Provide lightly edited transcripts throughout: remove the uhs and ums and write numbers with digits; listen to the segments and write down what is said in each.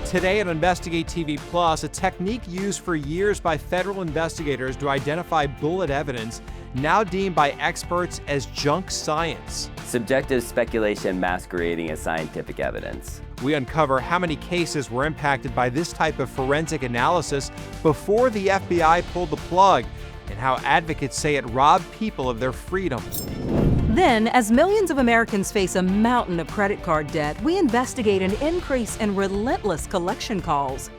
Today on Investigate TV Plus, a technique used for years by federal investigators to identify bullet evidence, now deemed by experts as junk science. Subjective speculation masquerading as scientific evidence. We uncover how many cases were impacted by this type of forensic analysis before the FBI pulled the plug, and how advocates say it robbed people of their freedoms. Then, as millions of Americans face a mountain of credit card debt, we investigate an increase in relentless collection calls.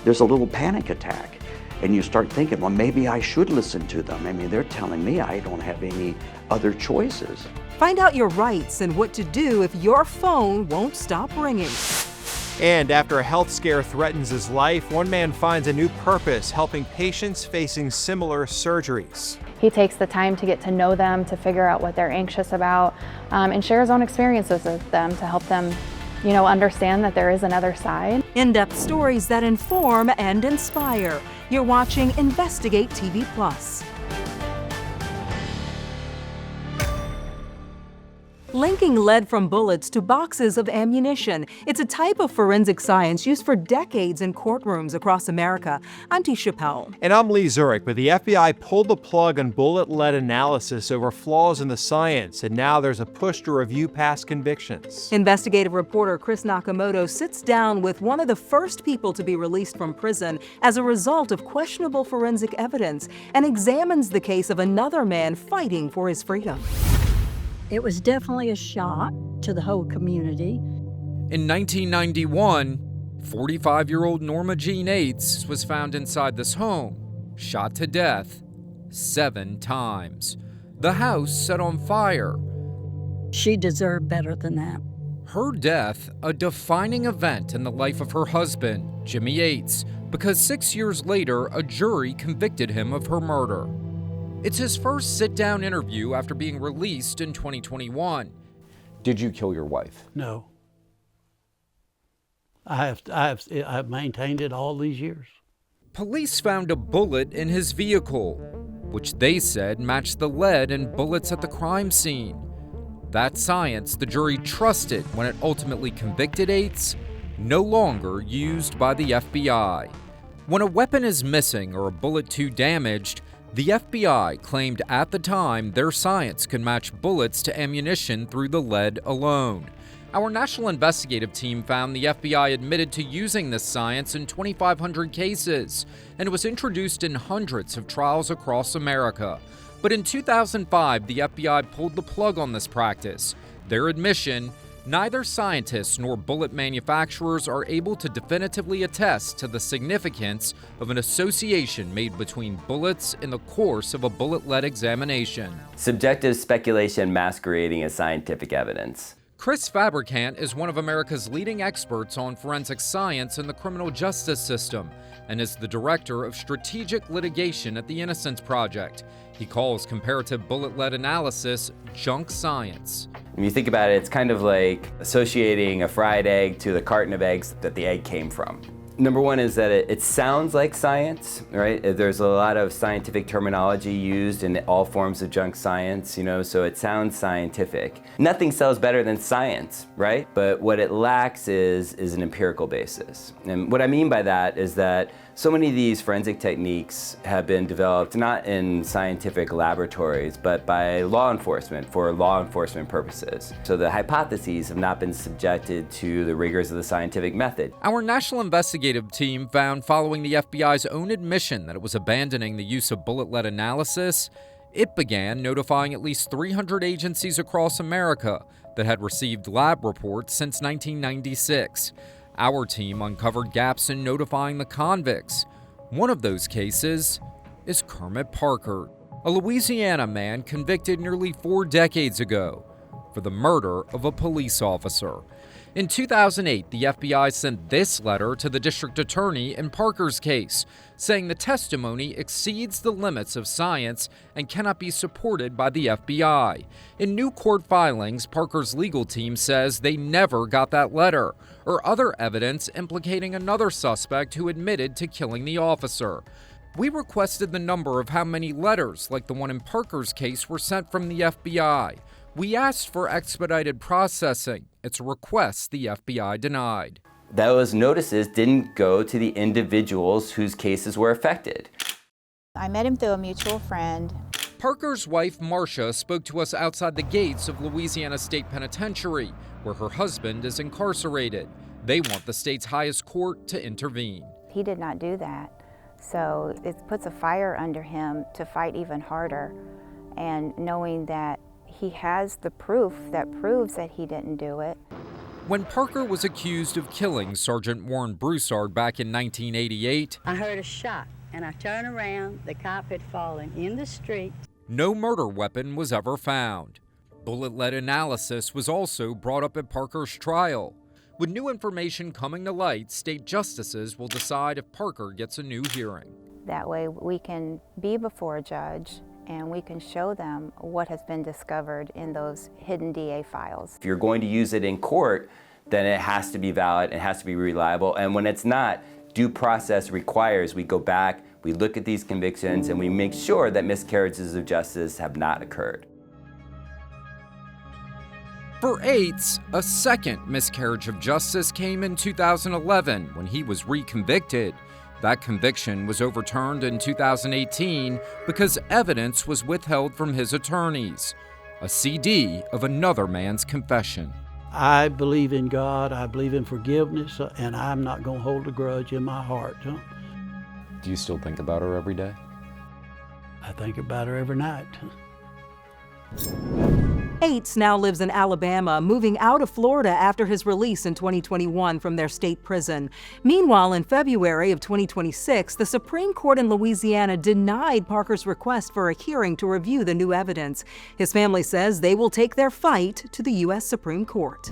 There's a little panic attack, and you start thinking, well, maybe I should listen to them. I mean, they're telling me I don't have any other choices. Find out your rights and what to do if your phone won't stop ringing. And after a health scare threatens his life, one man finds a new purpose, helping patients facing similar surgeries. He takes the time to get to know them, to figure out what they're anxious about, and share his own experiences with them to help them, understand that there is another side. In-depth stories that inform and inspire. You're watching Investigate TV Plus. Linking lead from bullets to boxes of ammunition. It's a type of forensic science used for decades in courtrooms across America. I'm T. Chappelle. And I'm Lee Zurich, but the FBI pulled the plug on bullet lead analysis over flaws in the science, and now there's a push to review past convictions. Investigative reporter Chris Nakamoto sits down with one of the first people to be released from prison as a result of questionable forensic evidence and examines the case of another man fighting for his freedom. It was definitely a shock to the whole community. In 1991, 45-year-old Norma Jean Yates was found inside this home, shot to death 7 times. The house set on fire. She deserved better than that. Her death, a defining event in the life of her husband, Jimmy Yates, because 6 years later, a jury convicted him of her murder. It's his first sit-down interview after being released in 2021. Did you kill your wife? No. I've maintained it all these years. Police found a bullet in his vehicle, which they said matched the lead in bullets at the crime scene. That science the jury trusted when it ultimately convicted Yates, no longer used by the FBI. When a weapon is missing or a bullet too damaged, the FBI claimed at the time their science could match bullets to ammunition through the lead alone. Our national investigative team found the FBI admitted to using this science in 2,500 cases, and it was introduced in hundreds of trials across America. But in 2005, the FBI pulled the plug on this practice. Their admission: neither scientists nor bullet manufacturers are able to definitively attest to the significance of an association made between bullets in the course of a bullet lead examination. Subjective speculation masquerading as scientific evidence. Chris Fabricant is one of America's leading experts on forensic science and the criminal justice system, and is the director of strategic litigation at the Innocence Project. He calls comparative bullet lead analysis junk science. When you think about it, it's kind of like associating a fried egg to the carton of eggs that the egg came from. Number one is that it sounds like science, right? There's a lot of scientific terminology used in all forms of junk science, so it sounds scientific. Nothing sells better than science, right? But what it lacks is an empirical basis. And what I mean by that is that so many of these forensic techniques have been developed not in scientific laboratories, but by law enforcement for law enforcement purposes. So the hypotheses have not been subjected to the rigors of the scientific method. Our national investigative team found, following the FBI's own admission that it was abandoning the use of bullet lead analysis, it began notifying at least 300 agencies across America that had received lab reports since 1996. Our team uncovered gaps in notifying the convicts. One of those cases is Kermit Parker, a Louisiana man convicted nearly 4 decades ago for the murder of a police officer. In 2008, the FBI sent this letter to the district attorney in Parker's case, saying the testimony exceeds the limits of science and cannot be supported by the FBI. In new court filings, Parker's legal team says they never got that letter, or other evidence implicating another suspect who admitted to killing the officer. We requested the number of how many letters, like the one in Parker's case, were sent from the FBI. We asked for expedited processing. It's a request the FBI denied. Those notices didn't go to the individuals whose cases were affected. I met him through a mutual friend. Parker's wife, Marcia, spoke to us outside the gates of Louisiana State Penitentiary, where her husband is incarcerated. They want the state's highest court to intervene. He did not do that, so it puts a fire under him to fight even harder, and knowing that he has the proof that proves that he didn't do it. When Parker was accused of killing Sergeant Warren Broussard back in 1988, I heard a shot and I turned around. The cop had fallen in the street. no murder weapon was ever found. Bullet lead analysis was also brought up at Parker's trial. With new information coming to light, state justices will decide if Parker gets a new hearing. That way we can be before a judge and we can show them what has been discovered in those hidden DA files. If you're going to use it in court, then it has to be valid, it has to be reliable, and when it's not, due process requires we go back, we look at these convictions, and we make sure that miscarriages of justice have not occurred. For Eights, a second miscarriage of justice came in 2011 when he was reconvicted. That conviction was overturned in 2018 because evidence was withheld from his attorneys. A CD of another man's confession. I believe in God, I believe in forgiveness, and I'm not going to hold a grudge in my heart. Huh? Do you still think about her every day? I think about her every night. Eights now lives in Alabama, moving out of Florida after his release in 2021 from their state prison. Meanwhile, in February of 2026, the Supreme Court in Louisiana denied Parker's request for a hearing to review the new evidence. His family says they will take their fight to the U.S. Supreme Court.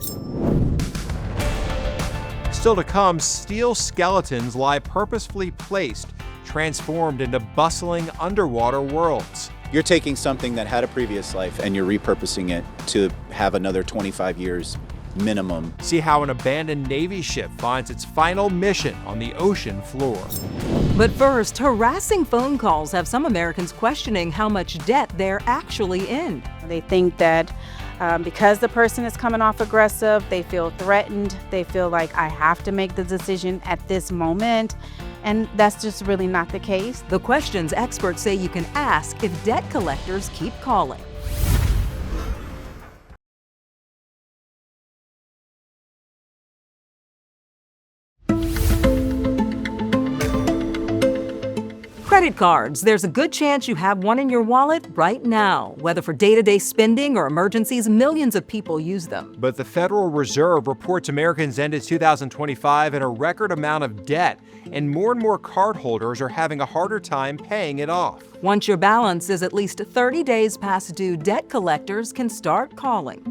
Still to come, steel skeletons lie purposefully placed, transformed into bustling underwater worlds. You're taking something that had a previous life and you're repurposing it to have another 25 years minimum. See how an abandoned Navy ship finds its final mission on the ocean floor. But first, harassing phone calls have some Americans questioning how much debt they're actually in. They think that because the person is coming off aggressive, they feel threatened. They feel like I have to make the decision at this moment. And that's just really not the case. The questions experts say you can ask if debt collectors keep calling. Credit cards. There's a good chance you have one in your wallet right now. Whether for day-to-day spending or emergencies, millions of people use them. But the Federal Reserve reports Americans ended 2025 in a record amount of debt, and more cardholders are having a harder time paying it off. Once your balance is at least 30 days past due, debt collectors can start calling.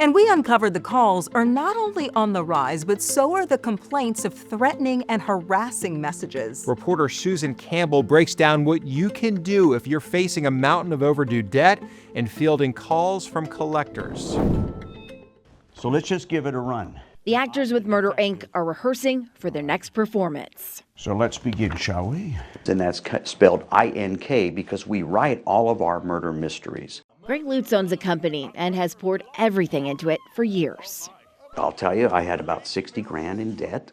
And we uncovered the calls are not only on the rise, but so are the complaints of threatening and harassing messages. Reporter Susan Campbell breaks down what you can do if you're facing a mountain of overdue debt and fielding calls from collectors. So let's just give it a run. The actors with Murder, Inc. are rehearsing for their next performance. So let's begin, shall we? And that's spelled I-N-K because we write all of our murder mysteries. Greg Lutz owns a company and has poured everything into it for years. I'll tell you, I had about 60 grand in debt.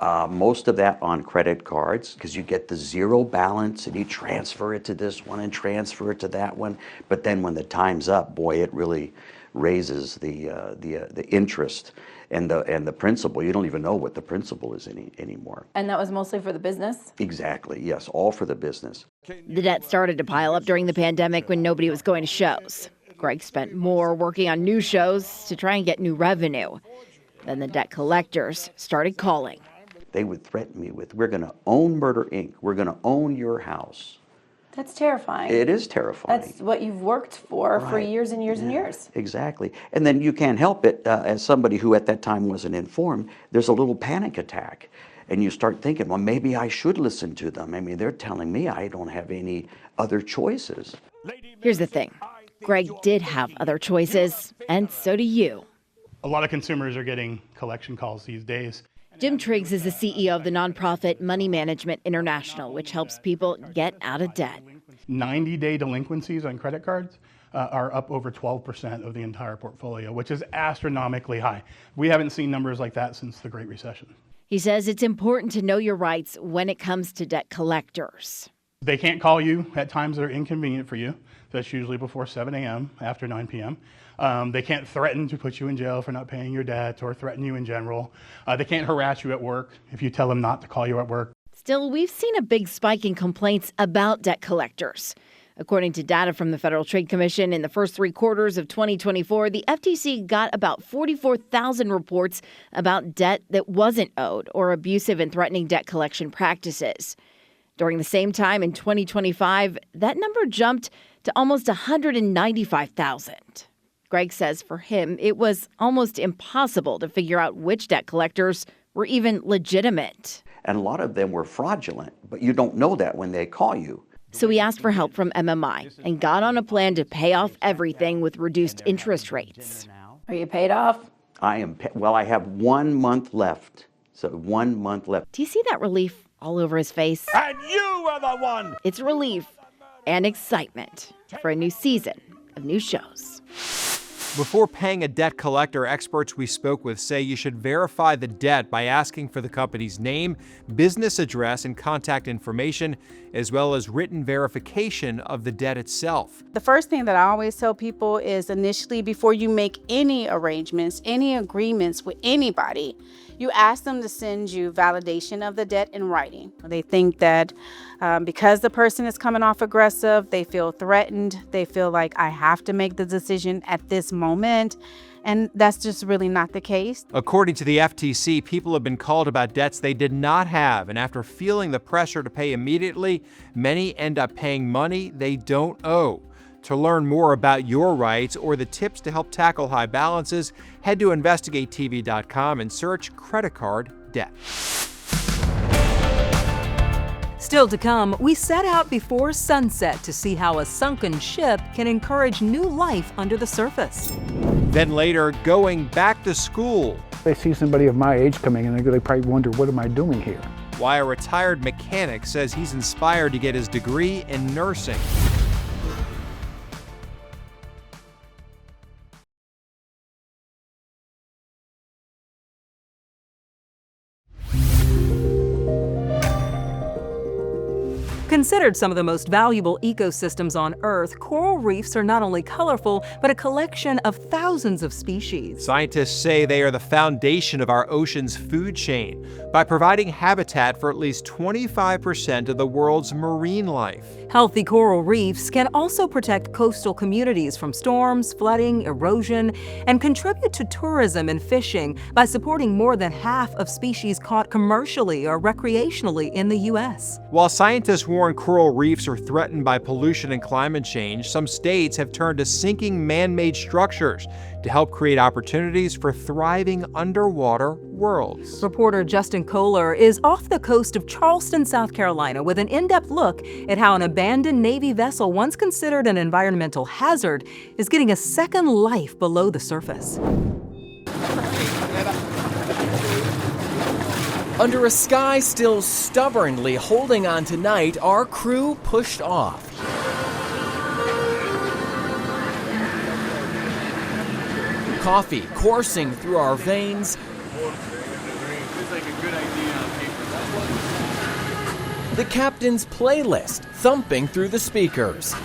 Most of that on credit cards because you get the zero balance and you transfer it to this one and transfer it to that one. But then when the time's up, boy, it really raises the interest and the principal. You don't even know what the principal is anymore. And that was mostly for the business? Exactly, yes, all for the business. The debt started to pile up during the pandemic when nobody was going to shows. Greg spent more working on new shows to try and get new revenue. Then the debt collectors started calling. They would threaten me with, we're going to own Murder, Inc. We're going to own your house. That's terrifying. It is terrifying. That's what you've worked for years and years and years. Exactly. And then you can't help it, as somebody who at that time wasn't informed, there's a little panic attack. And you start thinking, well, maybe I should listen to them. I mean, they're telling me I don't have any other choices. Here's the thing. Greg did have other choices, and so do you. A lot of consumers are getting collection calls these days. Jim Triggs is the CEO of the nonprofit Money Management International, which helps people get out of debt. 90-day delinquencies on credit cards are up over 12% of the entire portfolio, which is astronomically high. We haven't seen numbers like that since the Great Recession. He says it's important to know your rights when it comes to debt collectors. They can't call you at times that are inconvenient for you. That's usually before 7 a.m., after 9 p.m. They can't threaten to put you in jail for not paying your debt or threaten you in general. They can't harass you at work if you tell them not to call you at work. Still, we've seen a big spike in complaints about debt collectors. According to data from the Federal Trade Commission, in the first 3 quarters of 2024, the FTC got about 44,000 reports about debt that wasn't owed or abusive and threatening debt collection practices. During the same time in 2025, that number jumped to almost 195,000. Greg says for him, it was almost impossible to figure out which debt collectors were even legitimate. And a lot of them were fraudulent, but you don't know that when they call you. So he asked for help from MMI and got on a plan to pay off everything with reduced interest rates. Are you paid off? I have 1 month left. So 1 month left. Do you see that relief all over his face? And you are the one! It's relief and excitement for a new season of new shows. Before paying a debt collector, experts we spoke with say you should verify the debt by asking for the company's name, business address, and contact information, as well as written verification of the debt itself. The first thing that I always tell people is initially, before you make any arrangements, any agreements with anybody, you ask them to send you validation of the debt in writing. They think that because the person is coming off aggressive, they feel threatened, they feel like I have to make the decision at this moment, and that's just really not the case. According to the FTC, people have been called about debts they did not have, and after feeling the pressure to pay immediately, many end up paying money they don't owe. To learn more about your rights or the tips to help tackle high balances, head to InvestigateTV.com and search credit card debt. Still to come, we set out before sunset to see how a sunken ship can encourage new life under the surface. Then later, going back to school. They see somebody of my age coming in, they probably wonder, what am I doing here? Why a retired mechanic says he's inspired to get his degree in nursing. Considered some of the most valuable ecosystems on Earth, coral reefs are not only colorful, but a collection of thousands of species. Scientists say they are the foundation of our ocean's food chain by providing habitat for at least 25% of the world's marine life. Healthy coral reefs can also protect coastal communities from storms, flooding, erosion, and contribute to tourism and fishing by supporting more than half of species caught commercially or recreationally in the U.S. While scientists warn coral reefs are threatened by pollution and climate change, some states have turned to sinking man-made structures to help create opportunities for thriving underwater worlds. Reporter Justin Kohler is off the coast of Charleston, South Carolina, with an in-depth look at how an abandoned Navy vessel once considered an environmental hazard is getting a second life below the surface. Under a sky still stubbornly holding on tonight, our crew pushed off. Coffee coursing through our veins. The captain's playlist thumping through the speakers.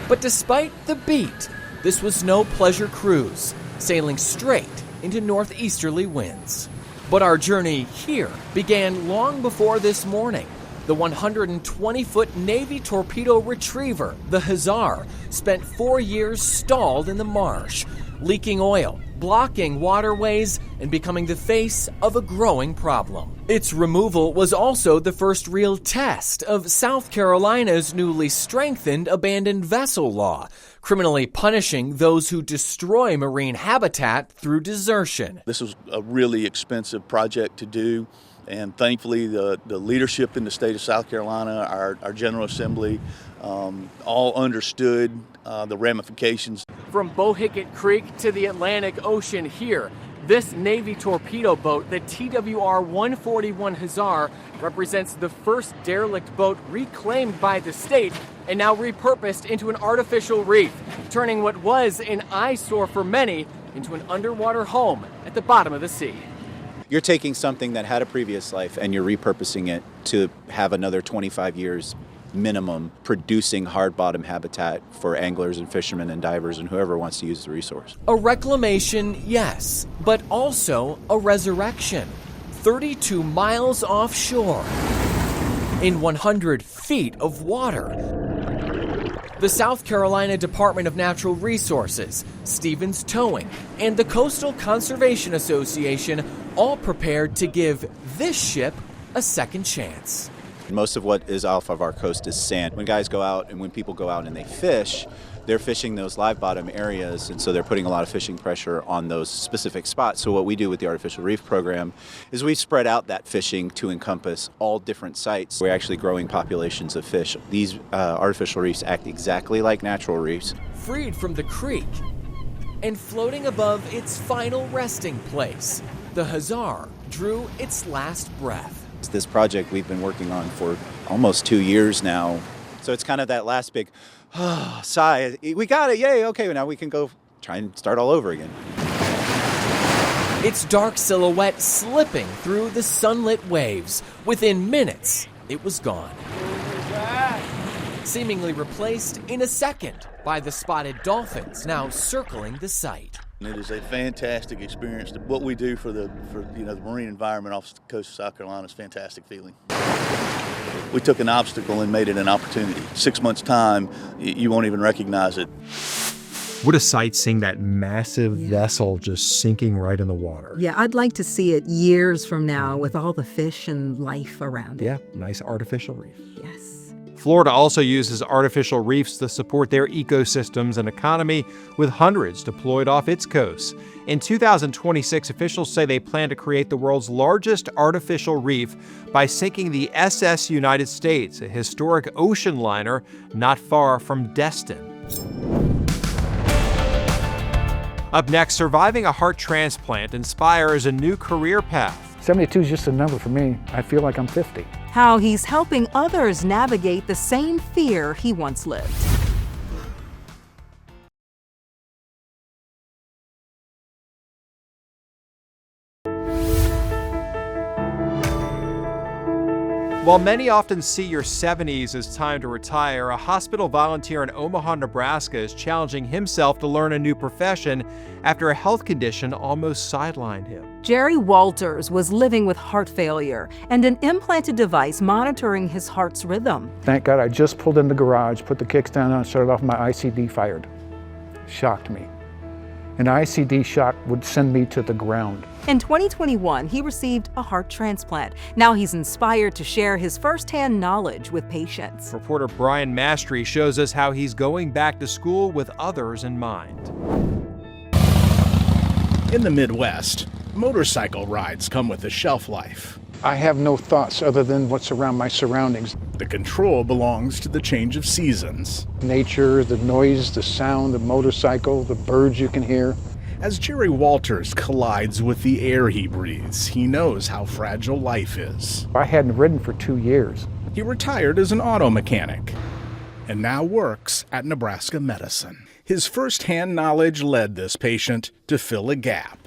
But despite the beat, this was no pleasure cruise, sailing straight into northeasterly winds. But our journey here began long before this morning. The 120-foot Navy torpedo retriever, the Hussar, spent 4 years stalled in the marsh, leaking oil, blocking waterways, and becoming the face of a growing problem. Its removal was also the first real test of South Carolina's newly strengthened abandoned vessel law, criminally punishing those who destroy marine habitat through desertion. This was a really expensive project to do, and thankfully the leadership in the state of South Carolina, our General Assembly, all understood the ramifications. From Bohicket Creek to the Atlantic Ocean here, this Navy torpedo boat, the TWR-141 Hussar, represents the first derelict boat reclaimed by the state and now repurposed into an artificial reef, turning what was an eyesore for many into an underwater home at the bottom of the sea. You're taking something that had a previous life and you're repurposing it to have another 25 years minimum producing hard bottom habitat for anglers and fishermen and divers and whoever wants to use the resource. A reclamation, yes, but also a resurrection. 32 miles offshore, in 100 feet of water. The South Carolina Department of Natural Resources, Stevens Towing, and the Coastal Conservation Association all prepared to give this ship a second chance. Most of what is off of our coast is sand. When guys go out and when people go out and they fish, they're fishing those live bottom areas, and so they're putting a lot of fishing pressure on those specific spots. So what we do with the Artificial Reef program is we spread out that fishing to encompass all different sites. We're actually growing populations of fish. These artificial reefs act exactly like natural reefs. Freed from the creek and floating above its final resting place, the Hazar drew its last breath. This project we've been working on for almost 2 years now. So it's kind of that last big sigh. We got it, yay, okay, now we can go try and start all over again. Its dark silhouette slipping through the sunlit waves. Within minutes, it was gone. Seemingly replaced in a second by the spotted dolphins now circling the site. It is a fantastic experience. What we do for the marine environment off the coast of South Carolina is a fantastic feeling. We took an obstacle and made it an opportunity. 6 months' time, you won't even recognize it. What a sight seeing that massive vessel just sinking right in the water. Yeah, I'd like to see it years from now with all the fish and life around it. Yeah, nice artificial reef. Yes. Florida also uses artificial reefs to support their ecosystems and economy, with hundreds deployed off its coast. In 2026, officials say they plan to create the world's largest artificial reef by sinking the SS United States, a historic ocean liner not far from Destin. Up next, surviving a heart transplant inspires a new career path. 72 is just a number for me. I feel like I'm 50. How he's helping others navigate the same fear he once lived. While many often see your 70s as time to retire, a hospital volunteer in Omaha, Nebraska is challenging himself to learn a new profession after a health condition almost sidelined him. Jerry Walters was living with heart failure and an implanted device monitoring his heart's rhythm. Thank God I just pulled in the garage, put the kicks down and started off, my ICD fired. Shocked me. An ICD shock would send me to the ground. In 2021, he received a heart transplant. Now he's inspired to share his firsthand knowledge with patients. Reporter Brian Mastry shows us how he's going back to school with others in mind. In the Midwest, motorcycle rides come with a shelf life. I have no thoughts other than what's around my surroundings. The control belongs to the change of seasons. Nature, the noise, the sound, the motorcycle, the birds you can hear. As Jerry Walters collides with the air he breathes, he knows how fragile life is. I hadn't ridden for 2 years. He retired as an auto mechanic and now works at Nebraska Medicine. His first-hand knowledge led this patient to fill a gap.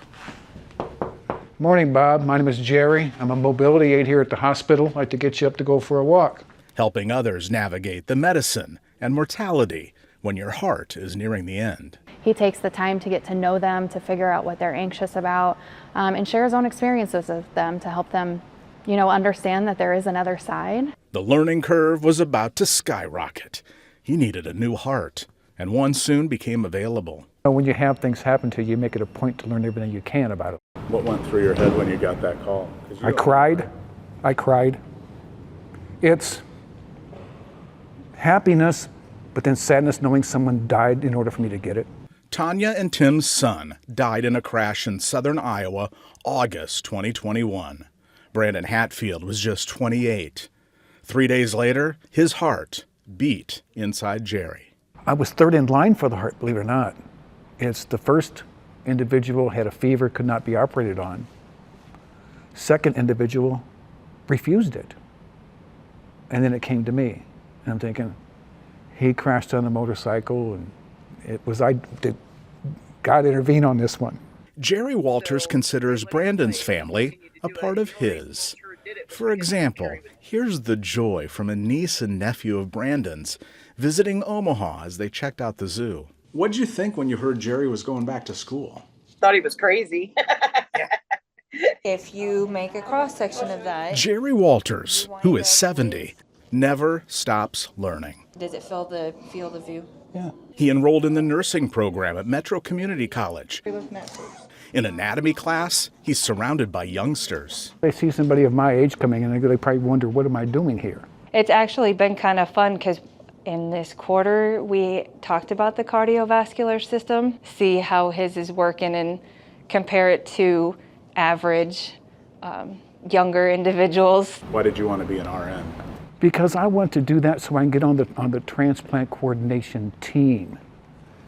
Morning, Bob. My name is Jerry. I'm a mobility aide here at the hospital. I'd like to get you up to go for a walk. Helping others navigate the medicine and mortality when your heart is nearing the end. He takes the time to get to know them, to figure out what they're anxious about, and share his own experiences with them to help them, understand that there is another side. The learning curve was about to skyrocket. He needed a new heart, and one soon became available. When you have things happen to you, you make it a point to learn everything you can about it. What went through your head when you got that call? I cried. It's happiness, but then sadness knowing someone died in order for me to get it. Tanya and Tim's son died in a crash in southern Iowa, August 2021. Brandon Hatfield was just 28. 3 days later, his heart beat inside Jerry. I was third in line for the heart, believe it or not. It's the first individual had a fever, could not be operated on. Second individual refused it. And then it came to me. And I'm thinking, He crashed on a motorcycle, and God intervened on this one. Jerry Walters considers Brandon's family a part of his. For example, here's the joy from a niece and nephew of Brandon's visiting Omaha as they checked out the zoo. What'd you think when you heard Jerry was going back to school? Thought he was crazy. If you make a cross-section of that. Jerry Walters, who is 70, never stops learning. Does it fill the field of view? Yeah. He enrolled in the nursing program at Metro Community College. In anatomy class, he's surrounded by youngsters. They see somebody of my age coming in, and they probably wonder, what am I doing here? It's actually been kind of fun because in this quarter, we talked about the cardiovascular system, see how his is working and compare it to average younger individuals. Why did you want to be an RN? Because I want to do that so I can get on the transplant coordination team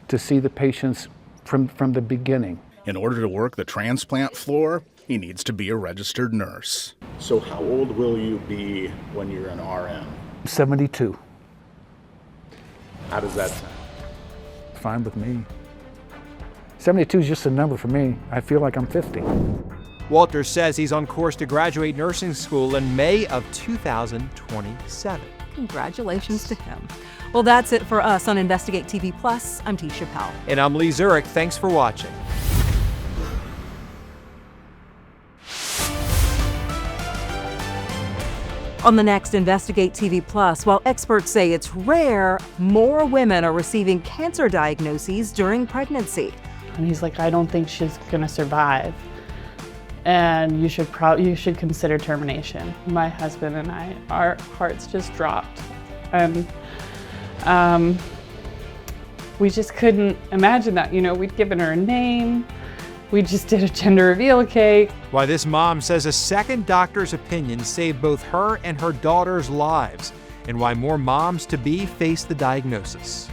to see the patients from the beginning. In order to work the transplant floor, he needs to be a registered nurse. So how old will you be when you're an RN? 72. How does that sound? Fine with me. 72 is just a number for me. I feel like I'm 50. Walters says he's on course to graduate nursing school in May of 2027. Congratulations to him. Well, that's it for us on Investigate TV Plus. I'm Tisha Powell. And I'm Lee Zurich. Thanks for watching. On the next Investigate TV Plus, while experts say it's rare, more women are receiving cancer diagnoses during pregnancy. And he's like, I don't think she's gonna survive. And you should consider termination. My husband and I, our hearts just dropped. And we just couldn't imagine that. You know, we'd given her a name. We just did a gender reveal cake. Why this mom says a second doctor's opinion saved both her and her daughter's lives, and why more moms-to-be face the diagnosis.